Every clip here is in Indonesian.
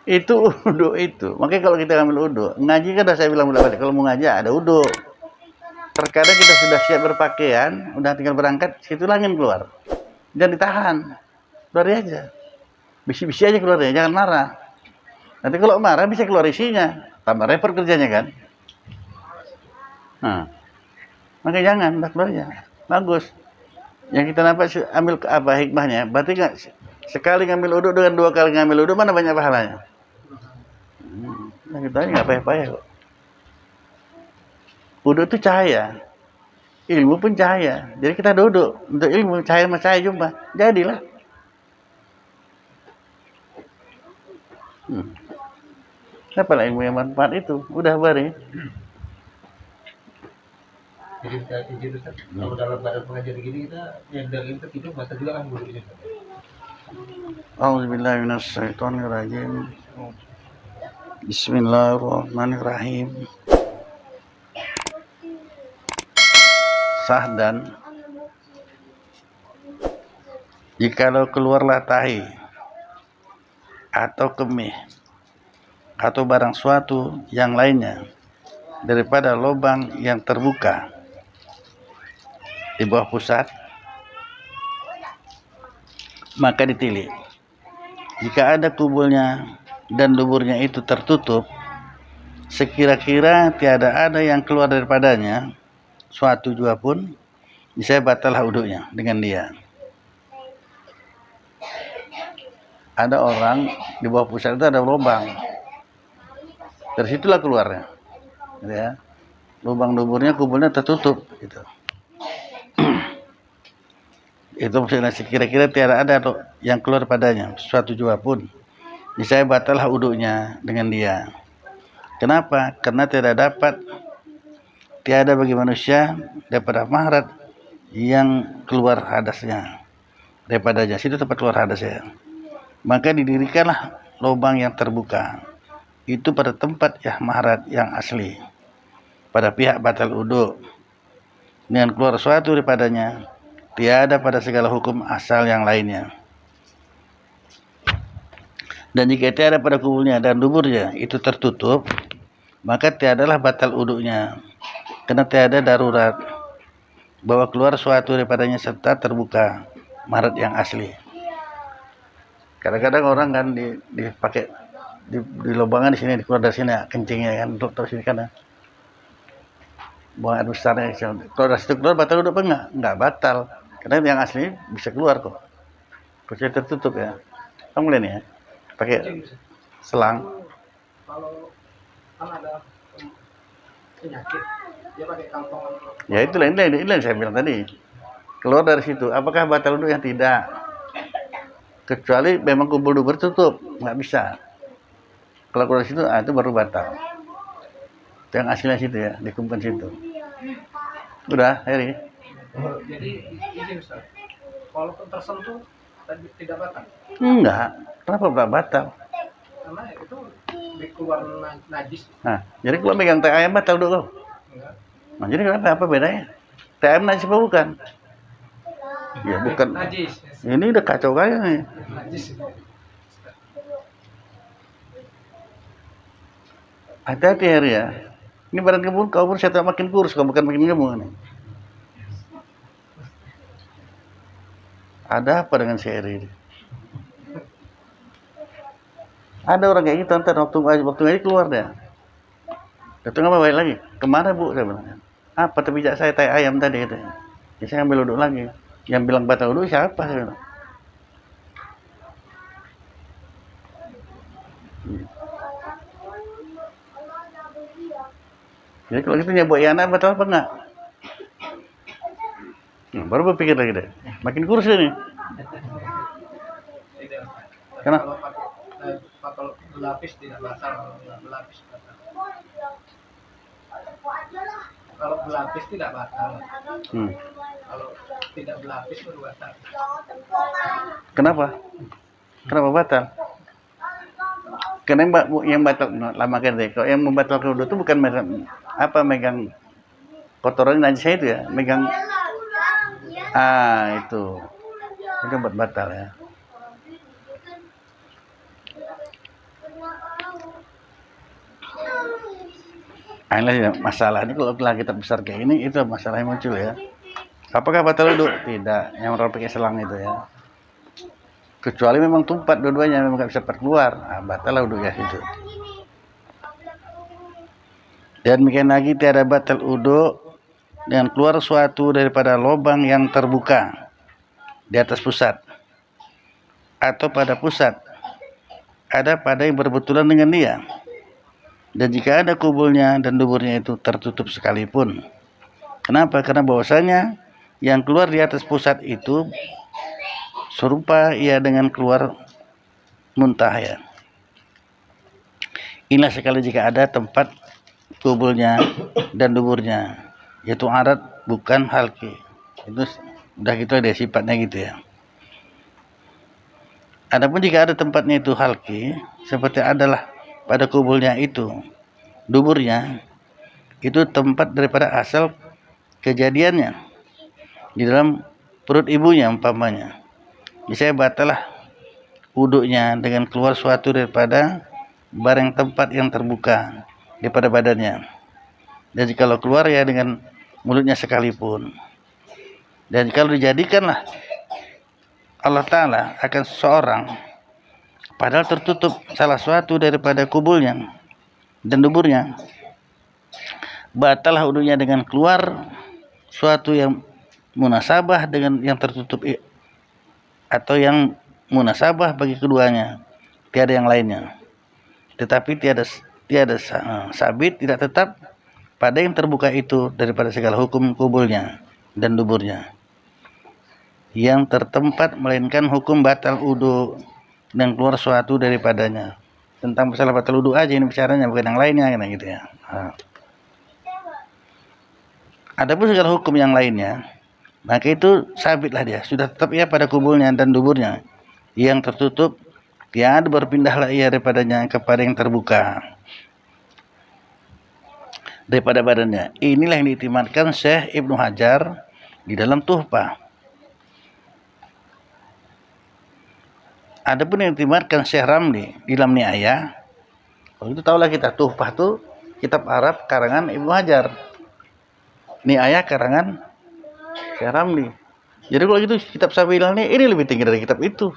Itu uduk itu. Makanya kalau kita ngambil uduk, ngaji kan udah saya bilang bolak-balik, kalau mau ngaji ada uduk. Terkadang kita sudah siap berpakaian, udah tinggal berangkat, situ angin keluar. Jangan ditahan. Keluar aja. Bisi-bisi aja keluarnya, jangan marah. Nanti kalau marah bisa keluar isinya. Tambah repot kerjanya kan. Nah, makanya jangan, udah keluar aja. Bagus. Yang kita dapat ambil apa hikmahnya? Berarti nggak sekali ngambil uduk dengan 2 kali ngambil uduk mana banyak pahalanya? Nah, kita nggak payah-payah kok. Uduk itu cahaya, ilmu pun cahaya. Jadi kita duduk untuk ilmu, cahaya sama cahaya jumpa, jadilah. Apalah ilmu yang manfaat itu, udah bari. Jadi kita tidur, kalau dalam badan pengajian begini kita yang dari kita tidur masa juga kan duduk ini. A'udzubillahi minasyaitonirrajim. Bismillahirrahmanirrahim. Sahdan, jikalau keluarlah tahi atau kemih atau barang suatu yang lainnya daripada lubang yang terbuka di bawah pusat, maka ditilik. Jika ada kubulnya dan duburnya itu tertutup, sekira-kira tiada ada yang keluar daripadanya suatu jua pun, bisa batallah wudhunya dengan dia. Ada orang di bawah pusat itu ada lubang, dari situlah keluarnya, ya. Lubang duburnya, kubulnya tertutup, gitu. Itu maksudnya sekira-kira tiada ada yang keluar padanya suatu jua pun, bisa batallah wudhunya dengan dia. Kenapa? Karena tiada bagi manusia daripada mahrat yang keluar hadasnya daripadanya. Situ tempat keluar hadasnya. Maka didirikanlah lubang yang terbuka itu pada tempat ya mahrat yang asli, pada pihak batal uduk, dengan keluar suatu daripadanya, tiada pada segala hukum asal yang lainnya. Dan jika tiada pada kubulnya dan duburnya itu tertutup, maka tiadalah batal uduknya, karena tiada darurat bahwa keluar suatu daripadanya serta terbuka mahrat yang asli. Kadang-kadang orang kan dipakai di lubangan di sini, keluar dari sini kencingnya kan, terus ini kan buang air besarnya, kalau dari situ keluar batal uduk apa enggak batal, karena yang asli bisa keluar kok, posisi tertutup ya. Kamu lihat nih ya, pakai selang. Kalau kan ada penyakit, dia pakai kantong. Ya itulah ini yang saya bilang tadi. Keluar dari situ, apakah batal uduk? Yang tidak. Kecuali memang kubul dubur tertutup, nggak bisa. Kalau keluar dari situ, itu baru batal. Itu yang aslinya situ ya, dikumpulkan situ. Udah, Heri. Jadi ini Ustaz, walaupun tersentuh tidak batal? Enggak. Kenapa nggak batal? Karena itu dikeluar najis. Nah, jadi kalau megang teh ayam batal uduk kau? Enggak. Nah, jadi apa bedanya? Teh ayam najis apa bukan? Ya bukan. Najis. Ini udah kacau kayak nih. Najis. Hati-hati Heri ya. Ini badan kamu, kau pun saya tak makin kurus, kau bukan makin gemuk nih. Ada apa dengan si Heri ini? Ada orang kayak gitu, ntar waktu ngaji keluar dia. Datang apa balik lagi? Kemana bu? Saya bilang. Apa terpijak saya tai ayam tadi katanya. Ya, saya ambil uduk lagi. Yang bilang batal uduk siapa? Saya bilang. Jadi kalau kita nyebut anak batal apa enggak? Baru berpikir lagi deh. Makin kurus ini. Kenapa? Kalau berlapis tidak batal, berlapis batal. Kalau berlapis tidak batal. Kalau tidak berlapis baru batal. Kenapa? Kenapa batal? Karena yang batal lama kan deh. Kalau yang membatalkan wudhu itu bukan megang kotoran najis itu ya, megang itu buat batal ya. Inilah masalah ini kalau kita besar kayak ini, itu masalah yang muncul ya. Apakah batal wudhu? Tidak, yang orang pakai selang itu ya. Kecuali memang tumpat dua-duanya, memang nggak bisa keluar, batal wudhu ya itu. Dan demikian lagi tiada batal wudhu dengan keluar suatu daripada lubang yang terbuka di atas pusat atau pada pusat, ada pada yang berbetulan dengan dia. Dan jika ada kubulnya dan duburnya itu tertutup sekalipun. Kenapa? Karena bahwasanya yang keluar di atas pusat itu serupa ia dengan keluar muntah ya. Inilah sekali jika ada tempat kubulnya dan duburnya, yaitu arat bukan halki. Itu udah gitu ada sifatnya gitu ya. Adapun jika ada tempatnya itu halki, seperti adalah pada kubulnya itu, duburnya, itu tempat daripada asal kejadiannya di dalam perut ibunya umpamanya. Misalnya batalah wuduknya dengan keluar suatu daripada barang tempat yang terbuka daripada badannya. Dan jika keluar ya dengan mulutnya sekalipun. Dan kalau dijadikanlah Allah Ta'ala akan seseorang padahal tertutup salah suatu daripada kubulnya dan duburnya, batalah wudhunya dengan keluar suatu yang munasabah dengan yang tertutup atau yang munasabah bagi keduanya, tiada yang lainnya. Tetapi tiada sabit, tidak tetap pada yang terbuka itu daripada segala hukum kubulnya dan duburnya yang tertempat, melainkan hukum batal wudhu dan keluar suatu daripadanya. Tentang masalah batal wudhu aja ini bicaranya, bukan yang lainnya kan gitu ya. Adapun segala hukum yang lainnya, maka itu sabitlah dia, sudah tetap ia pada kubulnya dan duburnya yang tertutup, tiada berpindahlah ia daripadanya kepada yang terbuka daripada badannya. Inilah yang diiktimatkan Syekh Ibnu Hajar di dalam Tuhfah. Adapun yang diiktimatkan Syekh Ramli di dalam Ni'ayah, kalau itu tahulah kita, Tuhfah itu kitab Arab karangan Ibnu Hajar, Ni'ayah karangan Syekh Ramli. Jadi kalau gitu kitab Sabilal ini lebih tinggi dari kitab itu.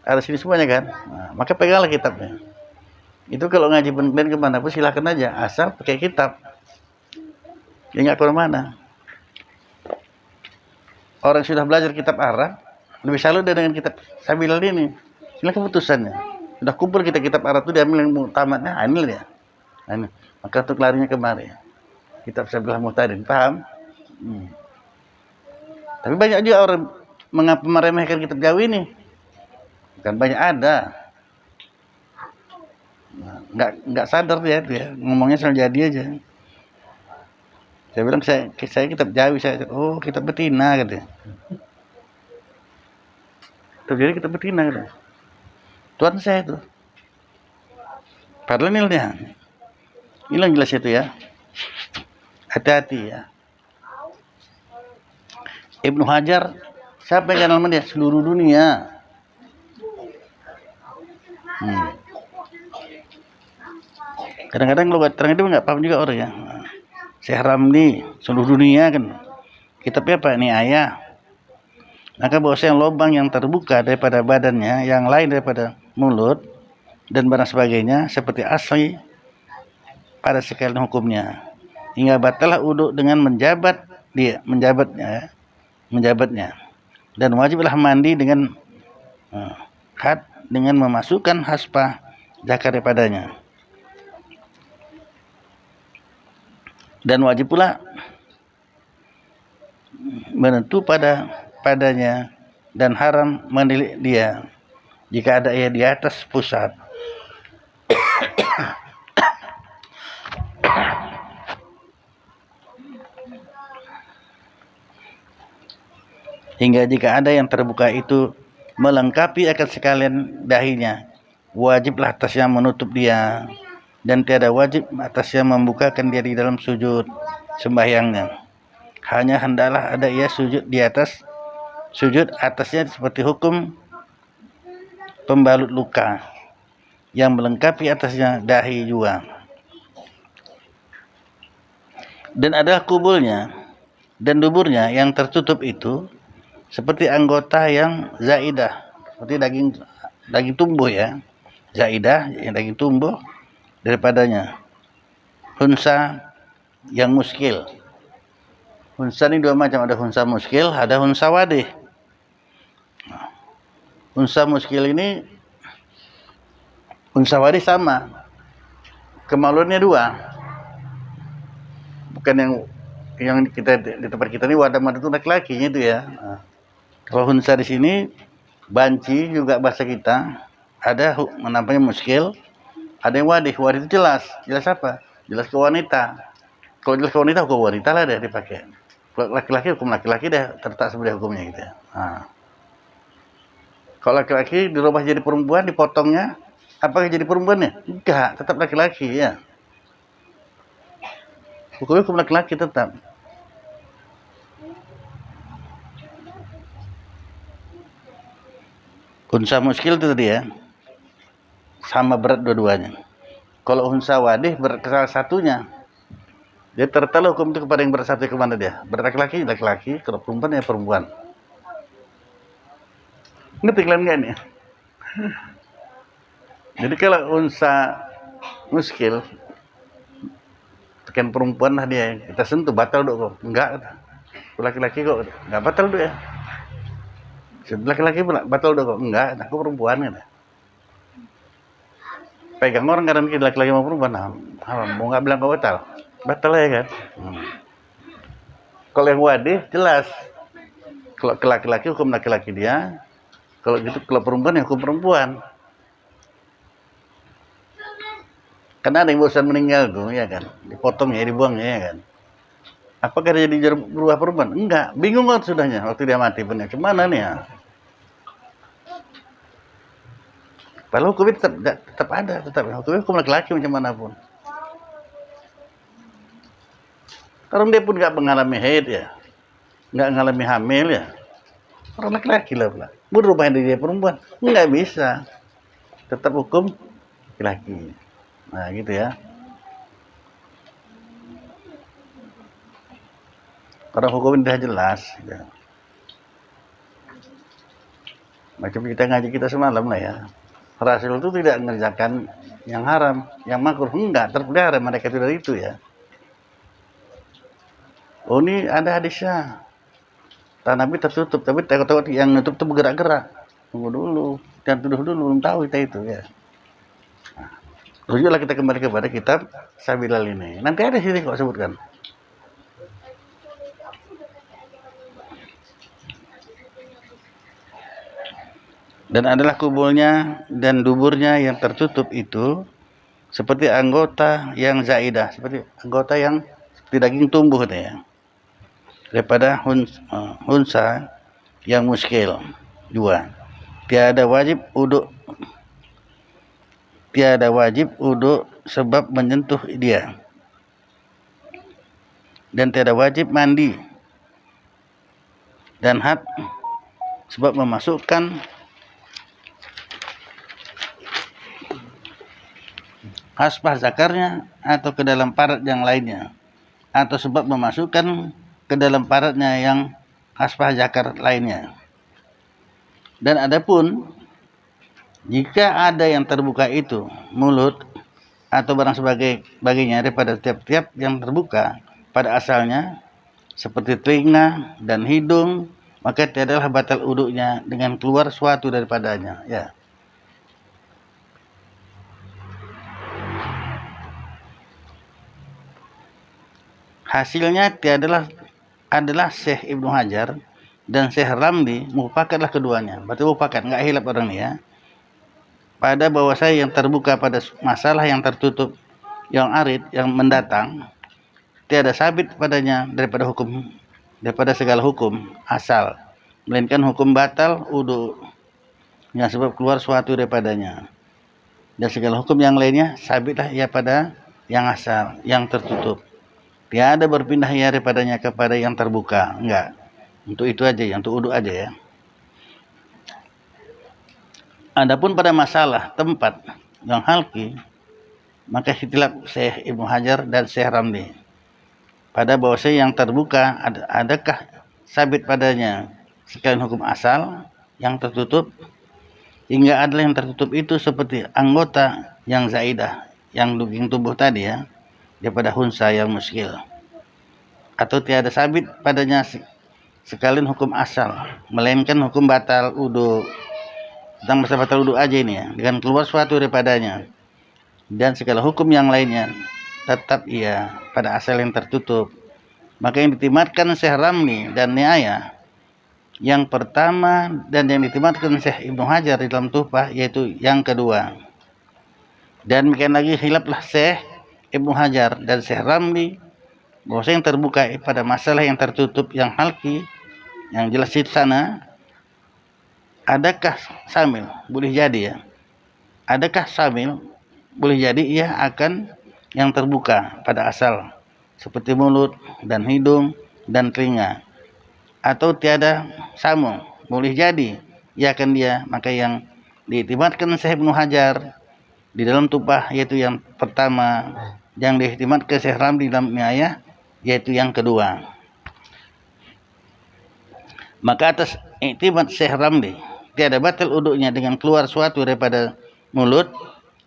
Ada sini semuanya kan. Nah, maka peganglah kitabnya. Itu kalau ngaji penelitian kemana pun silahkan aja, asal pakai kitab. Ya nggak kemana-mana. Orang sudah belajar kitab Arab lebih salut dengan kitab Sabilal ini. Inilah keputusannya. Sudah kumpul kita kitab Arab itu diambil yang mutamatnya, ini dia. Ini. Maka untuk larinya kemari. Kitab Sabilal Muhtadin, paham? Tapi banyak juga orang mengapa meremehkan kitab Jawi ini. Bukan banyak ada. Nah, nggak sadar dia ngomongnya soal jadi aja. Saya bilang saya kitab Jawi, oh kitab betina gitu. Terjadi kitab betina gitu. Tuan saya itu. Padahal nilainya. Ini yang jelas itu ya. Hati-hati ya. Ibnu Hajar, siapa yang kenal sama dia? Seluruh dunia. Kadang-kadang logat terang itu nggak paham juga orang ya. Syekh Ramli, seluruh dunia kan. Kitabnya apa? Ini ayah. Maka bahwasanya lubang yang terbuka daripada badannya, yang lain daripada mulut dan barang sebagainya, seperti asli pada sekalian hukumnya. Hingga batalah wudhu dengan menjabatnya. Dan wajiblah mandi dengan dengan memasukkan haspah zakar daripadanya. Dan wajib pula menentu padanya dan haram menilik dia jika ada ia di atas pusat. Hingga jika ada yang terbuka itu melengkapi akan sekalian dahinya, wajiblah atasnya menutup dia, dan tiada wajib atasnya membukakan dia di dalam sujud sembahyangnya. Hanya hendaklah ada ia sujud atasnya seperti hukum pembalut luka yang melengkapi atasnya dahi juga. Dan ada kubulnya dan duburnya yang tertutup itu seperti anggota yang zaidah, seperti daging tumbuh ya. Zaidah yang daging tumbuh daripadanya. Hunsa yang muskil. Hunsa ini dua macam, ada hunsa muskil, ada hunsa wadih. Hunsa muskil ini, hunsa wadih sama, kemaluannya dua. Bukan yang kita di tempat kita ini wadah madu itu laki-lakinya itu ya. Nah, kalau hunsa di sini banci juga bahasa kita, ada namanya muskil, ada yang wadih. Wadih itu jelas apa? Jelas ke wanita. Kalau jelas ke wanita, hukum wanita lah deh dipakai. Kalau laki-laki, hukum laki-laki deh terletak sebenarnya hukumnya gitu ya. Nah. Kalau laki-laki dirubah jadi perempuan, dipotongnya, apakah jadi perempuannya? Enggak, tetap laki-laki ya. Hukumnya hukum laki-laki tetap. Unsa muskil itu tadi ya, sama berat dua-duanya. Kalau unsa wadih berat ke salah satunya, dia tertala hukum itu kepada yang berat satu kemana dia. Berat laki-laki, laki-laki, kalau perempuan ya perempuan. Ngerti kalian nggak nih? Jadi kalau unsa muskil, tekan perempuan lah dia, kita sentuh batal dok kok. Enggak, laki-laki kok nggak batal dok ya. Laki-laki batal dok kok. Enggak, aku perempuan kan. Pegang orang kadang kita laki-laki mau perempuan, nah, mau nggak bilang kau batal ya kan. Kalau yang wadih jelas, kalau ke laki-laki hukum laki-laki dia, kalau gitu kalau perempuan ya hukum perempuan. Karena ada yang bosan meninggal tuh ya kan, dipotong ya, dibuang ya kan. Apakah dia jadi berubah perempuan? Enggak, bingung kan sudahnya waktu dia mati punya kemana nih ya. Padahal hukumnya tetap ada, hukumnya hukum laki-laki macam manapun. Karena dia pun nggak mengalami haid ya, nggak mengalami hamil ya, orang laki-laki lah pula. Berubah dia perempuan, nggak bisa, tetap hukum laki-laki. Nah gitu ya. Karena hukum ini sudah jelas. Ya. Macam kita ngaji kita semalam lah ya. Rasul itu tidak mengerjakan yang haram, yang makruh enggak, terpelihara mereka itu dari itu ya. Oh ini ada hadisnya. Tanah Nabi tertutup, tapi takut-takut yang nutup itu bergerak-gerak. Tunggu dulu, jangan tuduh dulu, belum tahu kita itu ya. Nah, rujuklah kita kembali kepada kitab Sabilal ini. Nanti ada sini kok sebutkan. Dan adalah kubulnya dan duburnya yang tertutup itu seperti anggota yang zaidah, seperti anggota yang seperti daging tumbuh ya. Daripada hunsa yang muskil. Dua. Tiada wajib uduk sebab menyentuh dia. Dan tiada wajib mandi. Dan had sebab memasukkan haspah zakarnya atau ke dalam parat yang lainnya, atau sebab memasukkan ke dalam paratnya yang haspah zakar lainnya. Dan adapun jika ada yang terbuka itu mulut atau barang sebagainya daripada tiap-tiap yang terbuka pada asalnya seperti telinga dan hidung, maka tiadalah batal uduknya dengan keluar suatu daripadanya ya. Hasilnya adalah Syekh Ibnu Hajar dan Syekh Ramli mufakatlah keduanya. Berarti mufakat, enggak hilaf orang ini ya. Pada bahwasanya yang terbuka pada masalah yang tertutup, yang arid, yang mendatang, tiada sabit padanya daripada segala hukum asal, melainkan hukum batal wudu yang sebab keluar suatu daripadanya. Dan segala hukum yang lainnya sabitlah ia pada yang asal, yang tertutup. Tiada berpindah ia daripadanya kepada yang terbuka. Enggak. Untuk itu aja, untuk wudu aja ya. Adapun pada masalah tempat yang halki, maka ikhtilaf Syekh Ibnu Hajar dan Syekh Ramli. pada bahwasanya yang terbuka adakah sabit padanya sekalian hukum asal yang tertutup, hingga adalah yang tertutup itu seperti anggota yang zaidah, yang daging tubuh tadi ya, daripada hunsa yang muskil, atau tiada sabit padanya sekalian hukum asal, melainkan hukum batal wudu. Tentang masalah batal wudu aja ini ya, dengan keluar suatu daripadanya, dan segala hukum yang lainnya tetap ia pada asal yang tertutup. Maka yang ditimatkan Syekh Ramli dan Ni'ayah yang pertama, dan yang ditimatkan Syekh Ibnu Hajar di dalam Tuhfah yaitu yang kedua. Dan demikian lagi khilaflah Syekh Ibnu Hajar dan Syekh Ramli bahwa yang terbuka pada masalah yang tertutup yang halki, yang jelas di sana, adakah samil? Boleh jadi ya. Adakah samil? Boleh jadi ia akan yang terbuka pada asal seperti mulut dan hidung dan telinga, atau tiada samu, boleh jadi ia akan dia. Maka yang diiktimatkan Syekh Ibnu Hajar di dalam Tuhfah yaitu yang pertama, yang diiktimatkan Syekh Ramli dalam Ni'ayah yaitu yang kedua. Maka atas iktimat Syekh Ramli tiada batal uduknya dengan keluar suatu daripada mulut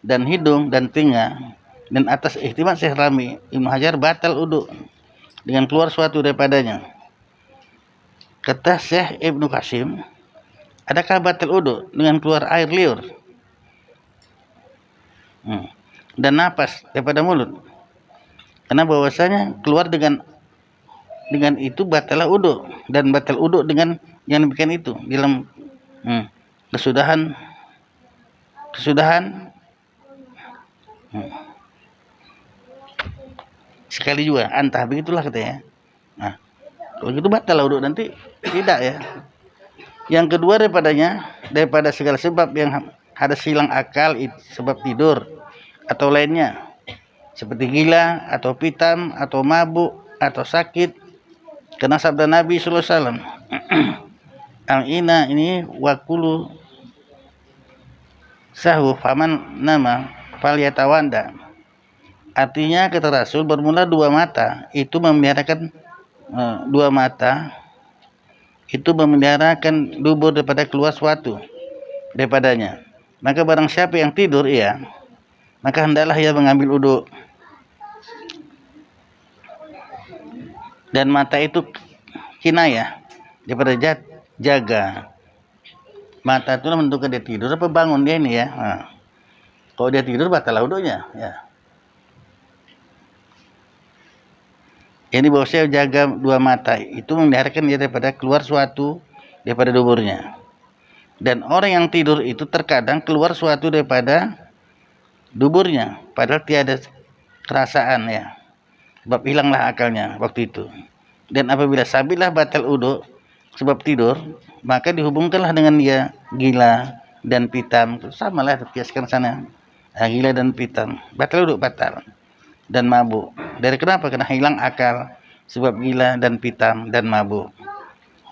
dan hidung dan telinga, dan atas ihtimat Syekh Ramli Ibnu Hajar batal uduk dengan keluar suatu daripadanya. Kata Syekh Ibnu Qasim, adakah batal uduk dengan keluar air liur dan napas daripada mulut? Karena bahwasanya keluar dengan itu batalah uduk, dan batal uduk dengan yang demikian itu dalam kesudahan sekali juga, entah begitulah katanya. Nah, kalau gitu batal wudu nanti tidak ya. Yang kedua daripada segala sebab yang hadas hilang akal, sebab tidur atau lainnya, seperti gila atau pitam atau mabuk atau sakit, karena sabda Nabi sallallahu alaihi wasallam, al-ina ini wakulu sahu faman nama falyatawanda. Artinya kata Rasul, bermula dua mata itu memeliharakan dubur daripada keluar suatu daripadanya. Maka barang siapa yang tidur maka hendaklah ia mengambil wudu. Dan mata itu kinayah daripada jaga. Mata itu menentukan dia tidur apa bangun dia ini ya. Nah, kalau dia tidur batal wudunya ya. Ini bahwa saya jaga dua mata itu membiarkan dia daripada keluar suatu daripada duburnya. Dan orang yang tidur itu terkadang keluar suatu daripada duburnya, padahal tiada kerasaan ya. Sebab hilanglah akalnya waktu itu. Dan apabila sabitlah batal wudu sebab tidur, maka dihubungkanlah dengan dia gila dan pitam. Samalah terkiaskan sana. Gila dan pitam. Batal wudu batal. Dan mabuk. Dari kenapa? Karena hilang akal sebab gila dan pitam dan mabuk.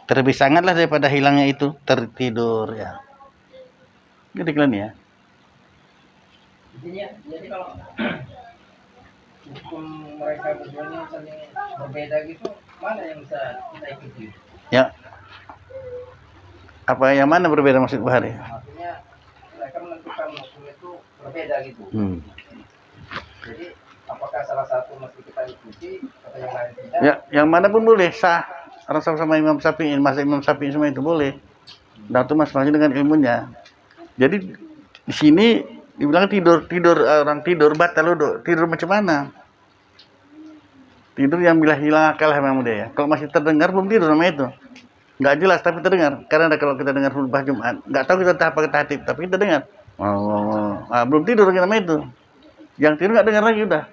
Terlebih sangatlah daripada hilangnya itu tertidur ya. Gitu kan ya. Jadi kalau hukum mereka berdua ini saling berbeda gitu, mana yang bisa kita ikuti? Ya. Apa yang mana berbeda maksud Bu Hari? Maksudnya mereka menentukan hukum itu berbeda gitu. Jadi apakah salah satu mesti kita ikuti atau yang lain tidak? Ya, yang mana pun boleh, sah. Orang sama Imam Syafi'i, masa Imam Syafi'i semua itu boleh. Dan itu masalahnya dengan ilmunya. Jadi di sini dibilang tidur orang tidur batal wudu. Tidur macam mana? Tidur yang bila hilang akal memang dia ya. Kalau masih terdengar belum tidur namanya itu. Enggak jelas tapi terdengar. Karena kalau kita dengar khutbah Jumat, enggak tahu kita apa tatib, tapi kita dengar. Belum tidur namanya itu. Yang tidur enggak dengar lagi udah.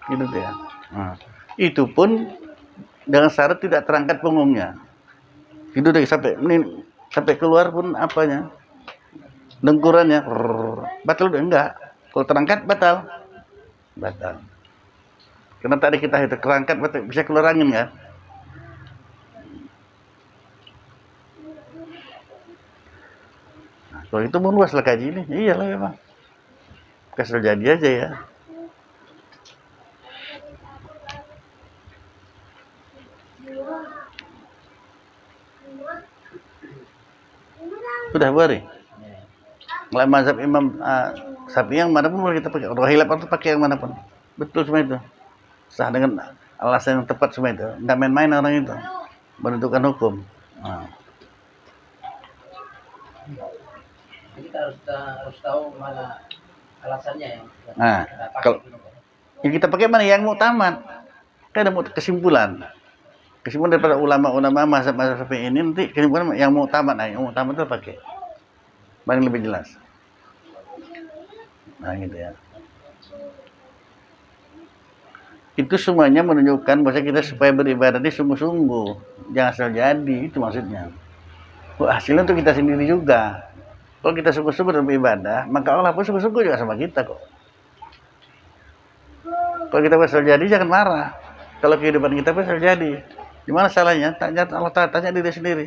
Gitu ya. Itu pun dengan syarat tidak terangkat punggungnya. Tidur dari sampai keluar pun apanya? Dengkurannya. Batal udah enggak. Kalau terangkat batal. Karena tadi kita itu kerangkat bisa keluar angin kan? Nah, kalau itu mau luas lah kaji ini. Iyalah memang. Kasih jadi aja ya. Sudah boleh. Ya. Kalau mazhab Imam Syafi'i yang manapun boleh kita pakai. Kalau khilaf itu pakai yang manapun. Betul semua itu. Sah dengan alasan yang tepat semua itu. Nggak main-main orang itu menentukan hukum. Nah. Jadi kita harus tahu mana alasannya yang Nah, kita pakai kalau gitu, Pak. yang kita pakai mana yang muktamad. Kan ada kesimpulan. Kesimpulan daripada ulama-ulama mazhab-mazhab Syafi'i ini nanti kesimpulan yang muktamad. Nah, yang muktamad itu pakai. Paling lebih jelas. Nah, gitu ya. Itu semuanya menunjukkan bahwa kita supaya beribadah ini sungguh-sungguh, jangan asal jadi, itu maksudnya. Hasilnya untuk kita sendiri juga. Kalau kita sungguh-sungguh dalam beribadah, maka Allah pun sungguh-sungguh juga sama kita kok. Kalau kita asal jadi, jangan marah. Kalau kehidupan kita asal jadi, gimana salahnya? Allah tanya diri sendiri.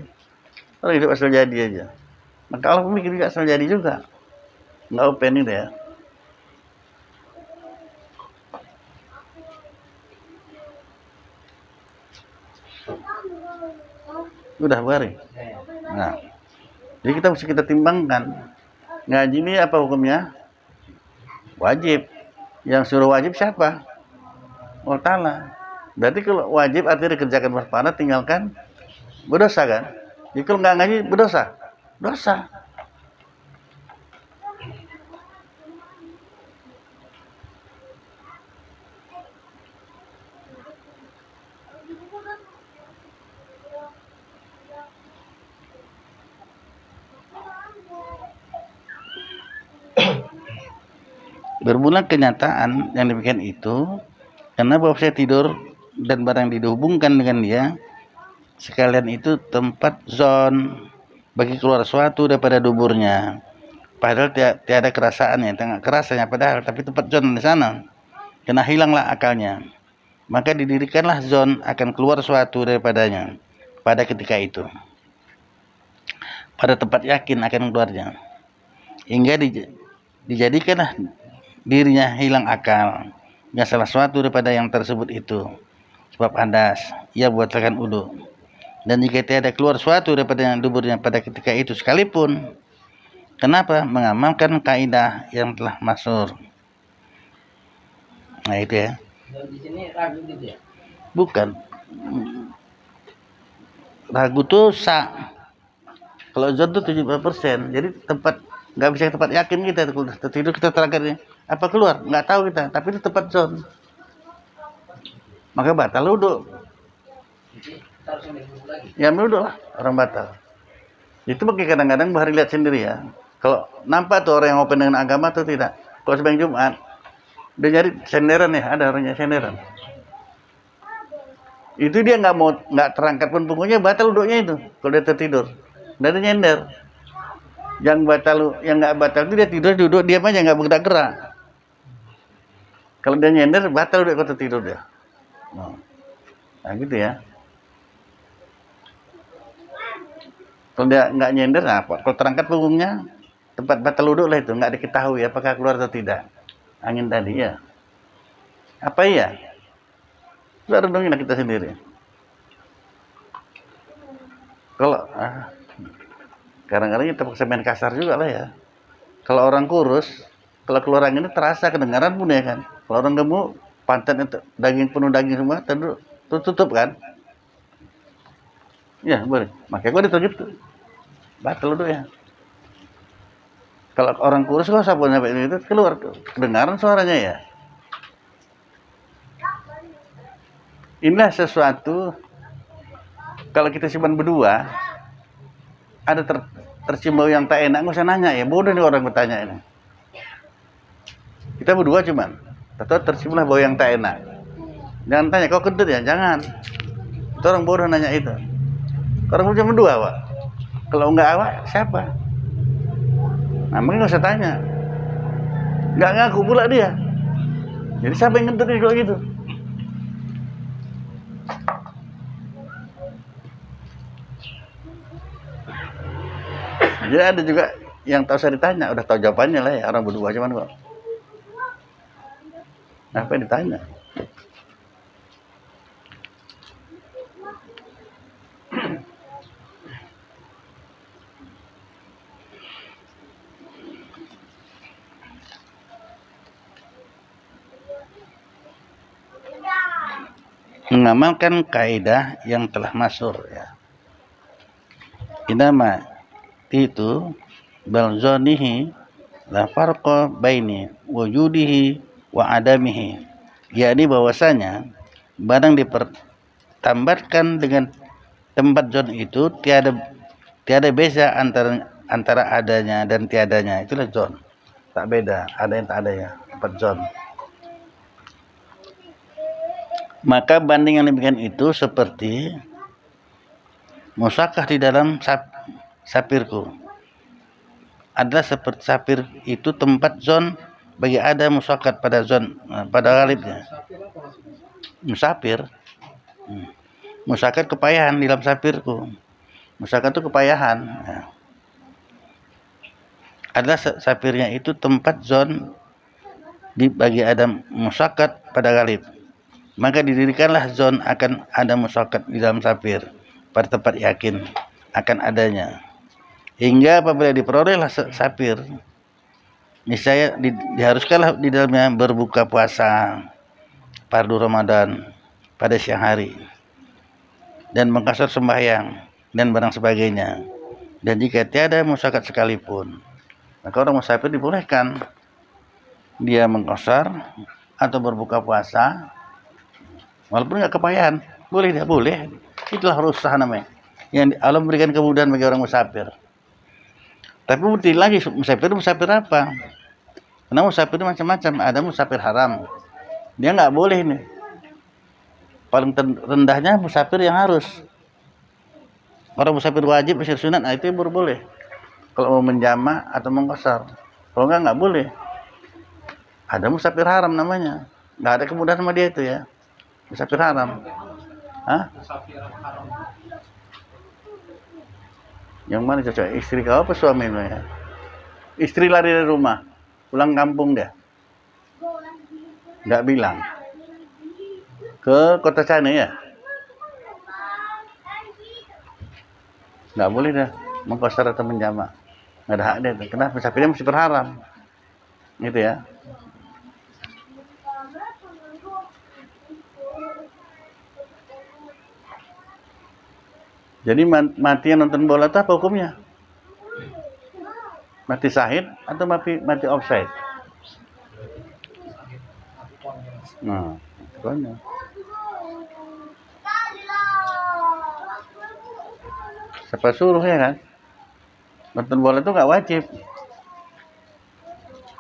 Kalau hidup asal jadi aja, maka Allah pun mikir juga asal jadi juga. Nggak open itu ya. Udah bari. Nah, jadi kita timbangkan. Ngaji ini apa hukumnya? Wajib. Yang suruh wajib siapa? Allah Ta'ala. Berarti kalau wajib artinya dikerjakan waspada, tinggalkan berdosa kan? Jadi kalau nggak ngaji berdosa, dosa. Bermula kenyataan yang demikian itu karena bahwa saya tidur dan barang dihubungkan dengan dia, sekalian itu tempat zon bagi keluar suatu daripada duburnya. Padahal tiada kerasaannya, tengah kerasanya padahal, tapi tempat zon di sana. Karena hilanglah akalnya, maka didirikanlah zon akan keluar suatu daripadanya pada ketika itu. Pada tempat yakin akan keluarnya, hingga dijadikanlah dirinya hilang akal, nggak salah suatu daripada yang tersebut itu. Sebab hadas, ia buatkan wudu. Dan jika tiada keluar suatu daripada yang duburnya pada ketika itu sekalipun, kenapa? Mengamalkan kaidah yang telah masyhur. Nah itu ya. Dan di sini ragu gitu ya? Bukan. Ragu tuh kalau zon tuh 70%. Jadi tempat nggak bisa tempat yakin kita tidur kita terangkan apa keluar nggak tahu kita, tapi itu tempat zon, maka batal wudu. Jadi kita harus ambil wudu lagi. Ya wudu lah orang batal. Itu pakai kadang-kadang bahari lihat sendiri ya. Kalau nampak tuh orang yang open dengan agama tuh tidak. Kalau sembahyang Jumat dia nyari senderan ya, ada orangnya senderan. Itu dia nggak terangkat pun punggungnya, batal wudunya itu. Kalau dia tertidur, dari nyender. Yang nggak batal itu dia tidur duduk diam aja nggak bergerak-gerak. Kalau dia nyender batal udah kalau tidur dia. Nah gitu ya. Kalau dia nggak nyender apa? Kalau terangkat punggungnya tempat batal wudhu lah itu, nggak diketahui apakah keluar atau tidak angin tadi ya. Apa iya? Sudah renungin kita sendiri. Kalau kadang-kadang kita paksa main kasar juga lah ya. Kalau orang kurus, kalau keluar angin itu terasa kedengaran pun ya kan. Kalau orang gemuk, pantatnya daging penuh daging semua, tutup kan. Ya boleh. Makanya gua ditunjuk tuh. Batal dulu ya. Kalau orang kurus kok sabun sampai itu keluar tuh, kedengaran suaranya ya. Inilah sesuatu kalau kita simpan berdua, ada tercium bau yang tak enak, nggak usah nanya ya, bodoh nih orang bertanya ini. Kita berdua cuman, atau terciumlah bau yang tak enak. Jangan tanya, kau kentut ya, jangan. Itu orang bodoh nanya itu. Orang cuma berdua, Pak. Kalau nggak awak, siapa? Nah, mungkin nggak usah tanya. Nggak ngaku pula dia. Jadi siapa yang kentut kalau gitu? Jadi ada juga yang tahu saya ditanya, udah tahu jawabannya lah ya, orang berdua cuman kok. Apa yang ditanya? mengamalkan kaidah yang telah masyhur ya. Inama itu bal zonihi la farqa baini wujudihi wa adamihi, yakni bahwasanya barang dipertambatkan dengan tempat zon itu tiada beza antara adanya dan tiadanya, itulah zon. Tak beda, ada yang tak ada ya, tempat zon. Maka bandingan demikian itu seperti musakah di dalam sapirku. Adalah seperti sapir itu tempat zon bagi ada musakat pada zon, pada ghalibnya. Musafir. Musakat kepayahan di dalam sapirku. Musakat itu kepayahan. Ya. Adalah sapirnya itu tempat zon bagi ada musakat pada ghalib. Maka didirikanlah zon akan ada musakat di dalam sapir pada tempat yakin akan adanya. Hingga apabila diperolehlah sapir, misalnya diharuskanlah di dalamnya berbuka puasa fardu Ramadan pada siang hari dan mengqasar sembahyang dan barang sebagainya. Dan jika tiada musyakat sekalipun, maka orang musafir dibolehkan dia mengqasar atau berbuka puasa walaupun enggak kepayahan, boleh dia boleh. Itulah rukhsah namanya. Yang Allah memberikan kemudahan bagi orang musafir. Tapi bukti lagi musafir apa? Karena musafir macam-macam, ada musafir haram. Dia nggak boleh nih. Paling rendahnya musafir yang harus. Orang musafir wajib musafir sunat, nah itu baru boleh. Kalau mau menjama atau mengqasar. Kalau nggak boleh. Ada musafir haram namanya. Nggak ada kemudahan sama dia itu ya. Musafir haram. Hah? Yang mana cocok? Istri kau apa suami lo ya? Istri lari dari rumah, pulang kampung dia. Nggak bilang. Ke Kota Cane ya? Nggak boleh dah mengqasar atau menjama. Nggak ada hak dia. Kenapa? Musafirnya mesti berharam. Gitu ya. Jadi mati yang nonton bola itu apa hukumnya? Mati sahid atau mati offside? Nah, pokoknya. Siapa suruh ya kan? Nonton bola itu nggak wajib.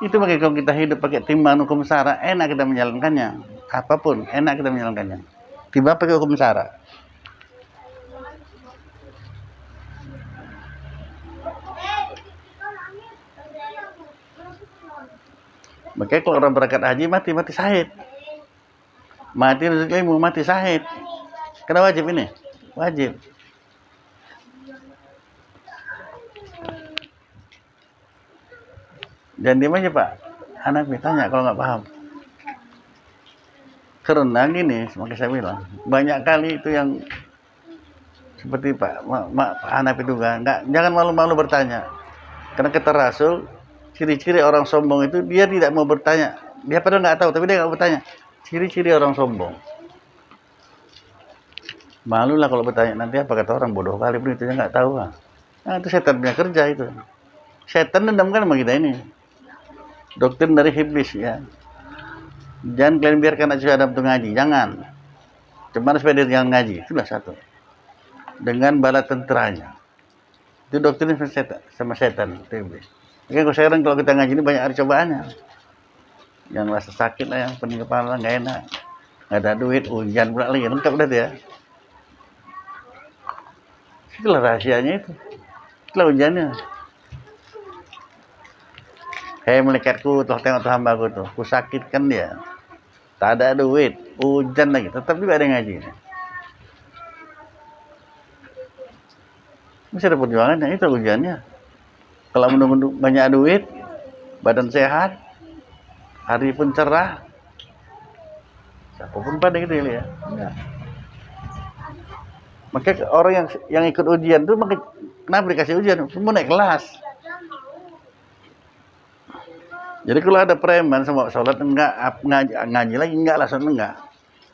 Itu bagi kalau kita hidup pakai timbangan hukum syara, enak kita menjalankannya. Apapun, enak kita menjalankannya. Tiba pakai hukum syara. Makanya kalau orang berangkat haji mati syahid. Mati rezeki ilmu, mati syahid. Karena wajib ini. Wajib. Jangan diam aja Pak. Anak tanya kalau nggak paham. Karena gini, makanya saya bilang. Banyak kali itu yang seperti Pak Anak itu nggak, jangan malu-malu bertanya. Karena kata Rasul, ciri-ciri orang sombong itu dia tidak mau bertanya. Dia padahal nggak tahu, tapi dia nggak bertanya. Ciri-ciri orang sombong. Malu lah kalau bertanya, nanti apa kata orang bodoh kali pun itu dia nggak tahu. Nah, itu setan punya kerja itu. Setan dendam kan sama kita ini. Doktrin dari iblis ya. Jangan kalian biarkan anak Adam itu ngaji, jangan. Cuma supaya dia jangan ngaji, itulah satu. Dengan bala tenteranya. Itu doktrin sama setan, itu iblis. Oke, sekarang kalau kita ngaji ini banyak ada cobaannya. Yang rasa sakit lah, yang pening kepala nggak enak, nggak ada duit, hujan pula lagi, lengkap udah ya. Itulah rahasianya itu. Itulah hujannya. Hei malaikatku, tuh tengok tuh hambaku tuh, ku sakitkan dia. Tak ada duit, hujan lagi, tetap juga ada yang ngaji. Masih ada perjuangannya, itu hujannya. Kalau menunggu banyak duit, badan sehat, hari pun cerah, siapapun pada gitu ya. Enggak. Makanya orang yang ikut ujian tuh, kenapa dikasih ujian? Semua naik kelas. Jadi kalau ada preman sama sholat enggak, ngaji lagi enggak lah, sholat enggak.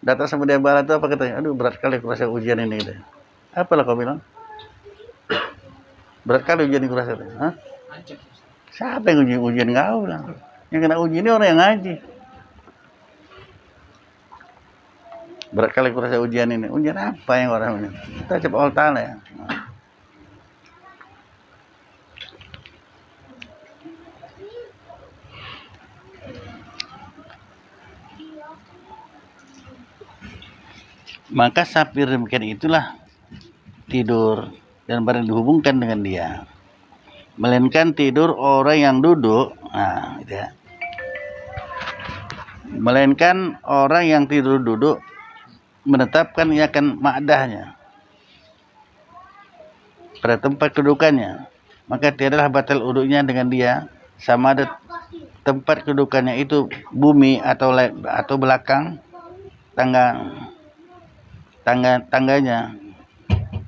datang sama dia bala itu apa katanya? Aduh berat kali aku rasa ujian ini gitu. Apalah kau bilang? Berat kali ujian ini aku rasa. Hah? Siapa yang ujian kau bilang? Yang kena ujian ini orang yang ngaji. Berat kali aku rasa ujian ini. Ujian apa yang orang ini? Kita coba Allah Ta'ala ya. Maka sapir demikian itulah tidur dan barang dihubungkan dengan dia. Melainkan tidur orang yang duduk. Nah, gitu ya. Melainkan orang yang tidur duduk menetapkan ia akan ma'dahnya pada tempat kedudukannya, maka tiadalah batal uduknya dengan dia, sama ada tempat kedudukannya itu bumi atau belakang tangganya,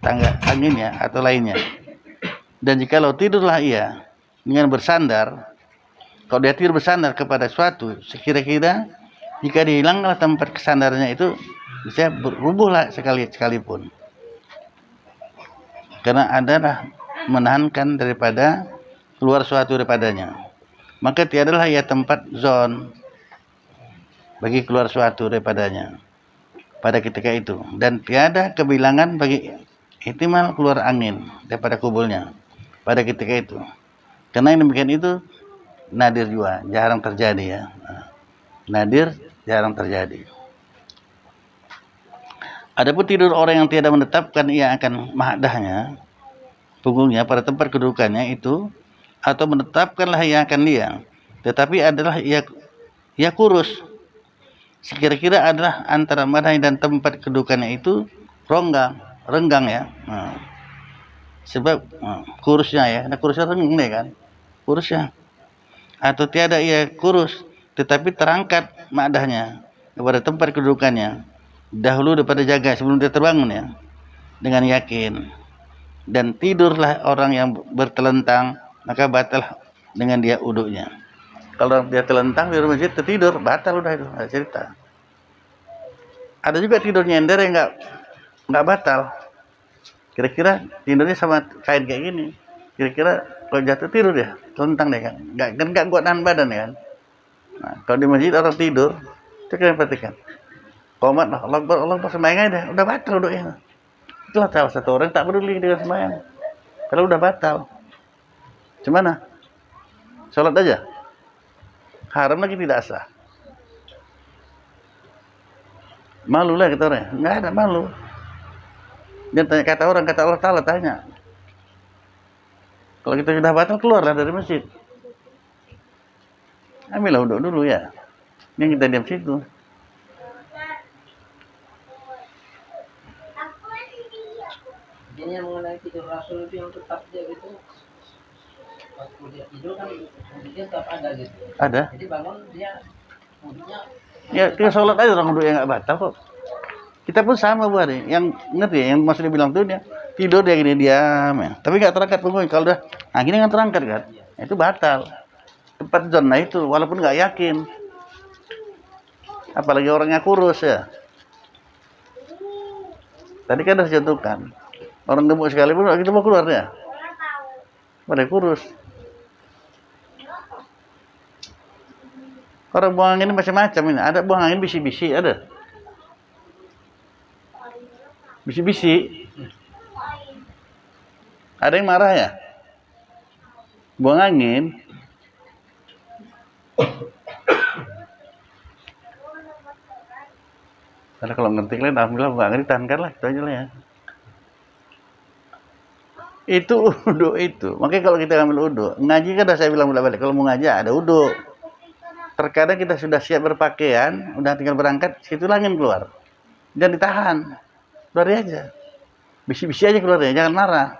tangga anginnya atau lainnya. Dan jikalau tidurlah ia dengan bersandar, kalau dia tidur bersandar kepada suatu, sekira-kira jika dihilanglah tempat kesandarnya itu, bisa berubahlah sekalipun. Karena adalah menahankan daripada keluar suatu daripadanya. Maka tiadalah ia tempat zon bagi keluar suatu daripadanya pada ketika itu. Dan tiada kebilangan bagi ihtimal keluar angin daripada kubulnya pada ketika itu. Karena yang demikian itu nadir juga, jarang terjadi ya. Nadir, jarang terjadi. Adapun tidur orang yang tiada menetapkan ia akan ma'dahnya, punggungnya pada tempat kedudukannya itu, atau menetapkanlah ia akan dia, tetapi adalah ia kurus, sekira-kira adalah antara madahnya dan tempat kedudukannya itu renggang ya. Sebab kurusnya ya, nah kurusnya renggang deh kan, kurusnya. Atau tiada ia kurus, tetapi terangkat ma'dahnya kepada tempat kedudukannya dahulu daripada jaga sebelum dia terbangun ya, dengan yakin. Dan tidurlah orang yang bertelentang, maka batal dengan dia uduknya. Kalau dia telentang di masjid tertidur, batal udah itu, ada cerita. Ada juga tidur nyender yang nggak batal. Kira-kira tidurnya sama kain kayak gini. Kira-kira kalau jatuh tidur ya, telentang deh kan. Nggak kuat nahan badan ya kan. Nah, kalau di masjid orang tidur, itu kalian perhatikan. Komat lah, Allah Akbar sembahyang aja, udah batal uduknya. Itulah salah satu orang tak peduli dengan sembahyang. Kalau udah batal. Gimana? Sholat aja. Haram lagi tidak sah. Malu lah kata orang. Nggak ada malu. Dan tanya kata orang, kata Allah Ta'ala tanya. Kalau kita sudah batal, keluarlah dari masjid. Ambillah uduk dulu ya. Ini kita diam situ. Ini yang mengenai tidur Rasul itu yang tetap dia gitu, waktu dia tidur kan dia tetap ada gitu. Ada. Jadi bangun dia wudhunya. Ya tinggal sholat aja orang wudhu yang nggak batal kok. Kita pun sama buat yang ngerti ya, yang maksudnya bilang tuh dia tidur dia gini diam ya. Tapi nggak terangkat punggungnya. Kalau udah, nah gini kan terangkat kan, itu batal. Tempat zona itu walaupun nggak yakin. Apalagi orangnya kurus ya. Tadi kan udah dicontohkan. Orang gemuk sekalipun kita mau keluar ya. Pada kurus. Orang buang angin ini macam-macam ini. Ada buang angin bisi-bisi, ada. Bisi-bisi. Ada yang marah ya? Buang angin. Karena kalau ngerti kalian, alhamdulillah buang angin ditahankan lah. Itu aja lah ya. Itu uduk itu. Makanya kalau kita ngambil uduk, ngaji kan udah saya bilang bolak-balik, kalau mau ngaji ada uduk. Terkadang kita sudah siap berpakaian, udah tinggal berangkat, situ angin keluar. Jangan ditahan. Keluar aja. Bisi-bisi aja keluarnya, jangan marah.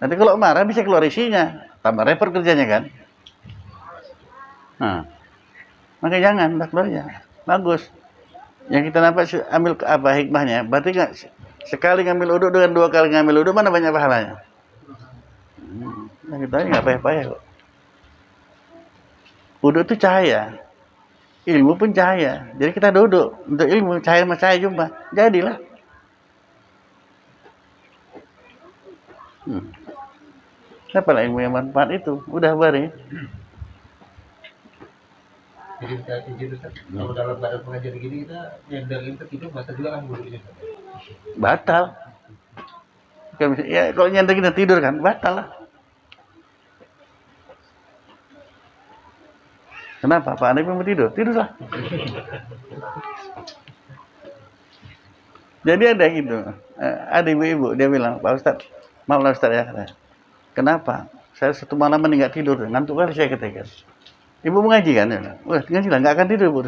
Nanti kalau marah bisa keluar isinya. Tambah repot kerjanya kan. Nah, makanya jangan, udah keluar aja. Bagus. Yang kita nampak ambil apa hikmahnya, berarti nggak sekali ngambil uduk dengan 2 kali ngambil uduk, mana banyak pahalanya? Nah, kita nggak payah-payah kok. Uduk itu cahaya. ilmu pun cahaya. Jadi kita duduk untuk ilmu, cahaya sama cahaya jumpa, jadilah. Apalah ilmu yang manfaat itu, udah bari. Jadi kita tidur kalau dalam badan pengajar gini kita nyandarin tidur batal juga kan duduknya. Batal. Ya kalau nyandar kita tidur kan batal lah. Kenapa? Pak Anip mau tidur? Tidurlah. Jadi ada gitu, ada ibu-ibu dia bilang, Pak Ustadz, maaf lah Ustadz ya, kenapa? Saya satu malam ini nggak tidur, ngantuk kali saya ketika. Ibu mengaji kan? Ya? Wah, ngaji lah, nggak akan tidur ibu.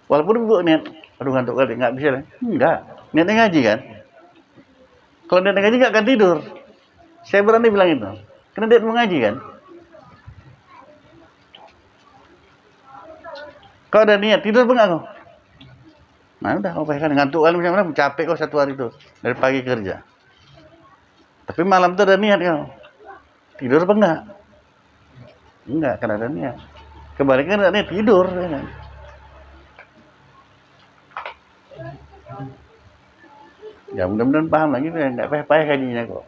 Walaupun ibu niat, aduh ngantuk kali, nggak bisa. Enggak, niatnya ngaji kan? Kalau niatnya ngaji nggak akan tidur. Saya berani bilang itu, karena dia mengaji kan? Kau ada niat tidur pun nggak kau? Nah udah, kau kan ngantuk kali misalnya, capek kau satu hari itu dari pagi kerja. Tapi malam itu ada niat kau. Tidur apa enggak? Enggak, karena ada niat. Kebalikan ada niat tidur, ya kan? Ya mudah-mudahan paham lagi, nggak payah-payah kajinya kok.